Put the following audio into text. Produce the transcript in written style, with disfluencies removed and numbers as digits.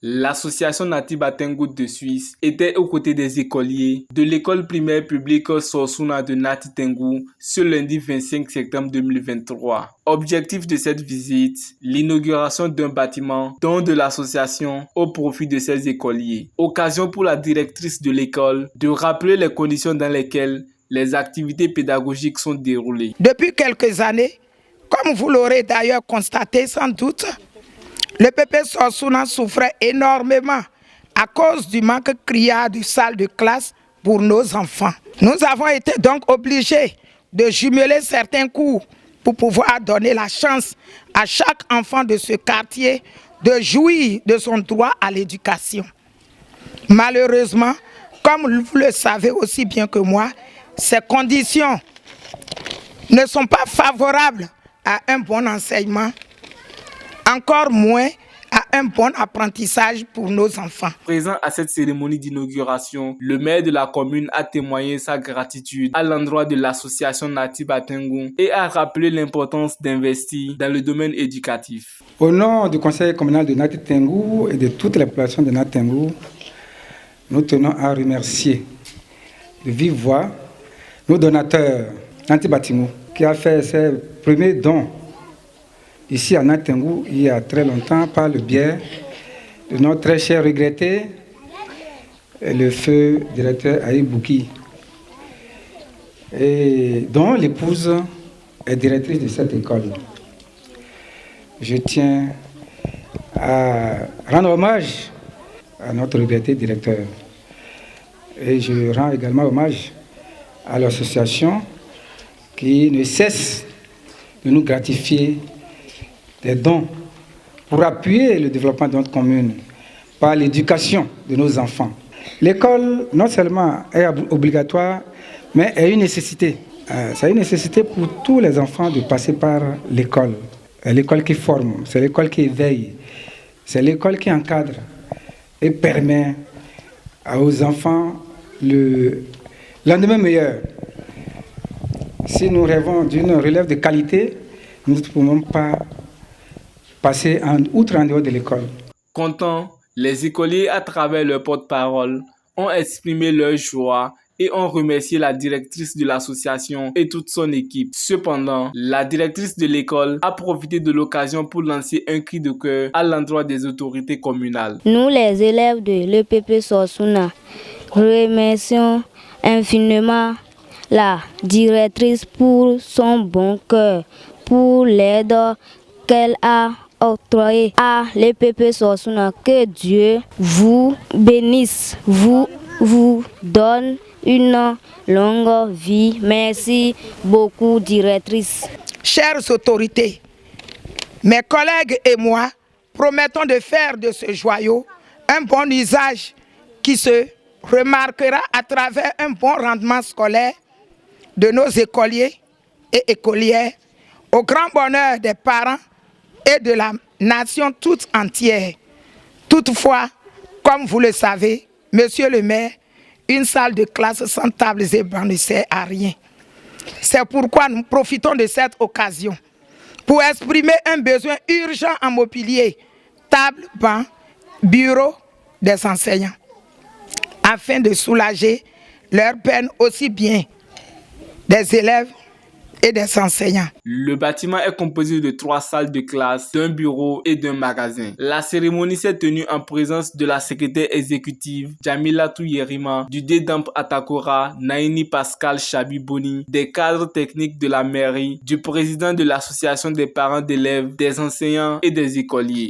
L'association Natiba Tengu de Suisse était aux côtés des écoliers de l'école primaire publique Sorsuna de Nati Tengu ce lundi 25 septembre 2023. Objectif de cette visite, l'inauguration d'un bâtiment don de l'association au profit de ces écoliers. Occasion pour la directrice de l'école de rappeler les conditions dans lesquelles les activités pédagogiques sont déroulées. Depuis quelques années, comme vous l'aurez d'ailleurs constaté sans doute, le PP Sorsuna souffrait énormément à cause du manque criard de salles de classe pour nos enfants. Nous avons été donc obligés de jumeler certains cours pour pouvoir donner la chance à chaque enfant de ce quartier de jouir de son droit à l'éducation. Malheureusement, comme vous le savez aussi bien que moi, ces conditions ne sont pas favorables à un bon enseignement, encore moins à un bon apprentissage pour nos enfants. Présent à cette cérémonie d'inauguration, le maire de la commune a témoigné sa gratitude à l'endroit de l'association Natiba Tengu et a rappelé l'importance d'investir dans le domaine éducatif. Au nom du conseil communal de Nati Tengu et de toute la population de Nati Tengu, nous tenons à remercier de vive voix nos donateurs Natiba Tengu qui a fait ses premiers dons ici à Nati Tengu il y a très longtemps par le biais de notre très cher regretté, le feu directeur Aïe Bouki, et dont l'épouse est directrice de cette école. Je tiens à rendre hommage à notre regretté directeur. Et je rends également hommage à l'association qui ne cesse de nous gratifier des dons pour appuyer le développement de notre commune par l'éducation de nos enfants. L'école, non seulement est obligatoire, mais est une nécessité. C'est une nécessité pour tous les enfants de passer par l'école. C'est l'école qui forme, c'est l'école qui éveille, c'est l'école qui encadre et permet aux enfants le lendemain meilleur. Si nous rêvons d'une relève de qualité, nous ne pouvons pas passer outre en dehors de l'école. Contents, les écoliers, à travers leur porte-parole, ont exprimé leur joie et ont remercié la directrice de l'association et toute son équipe. Cependant, la directrice de l'école a profité de l'occasion pour lancer un cri de cœur à l'endroit des autorités communales. Nous, les élèves de l'EPP Sorsuna, remercions infiniment la directrice pour son bon cœur, pour l'aide qu'elle a octroyée à l'EPP Sorsuna. Que Dieu vous bénisse, vous donne une longue vie. Merci beaucoup, directrice. Chères autorités, mes collègues et moi promettons de faire de ce joyau un bon usage qui se remarquera à travers un bon rendement scolaire de nos écoliers et écolières, au grand bonheur des parents et de la nation toute entière. Toutefois, comme vous le savez, monsieur le maire, une salle de classe sans tables et bancs ne sert à rien. C'est pourquoi nous profitons de cette occasion pour exprimer un besoin urgent en mobilier, tables, bancs, bureaux des enseignants, afin de soulager leur peine aussi bien des élèves et des enseignants. Le bâtiment est composé de 3 salles de classe, d'un bureau et d'un magasin. La cérémonie s'est tenue en présence de la secrétaire exécutive Jamila Touyerima, du DEDAMP Atakora, Naini Pascal Chabiboni, des cadres techniques de la mairie, du président de l'association des parents d'élèves, des enseignants et des écoliers.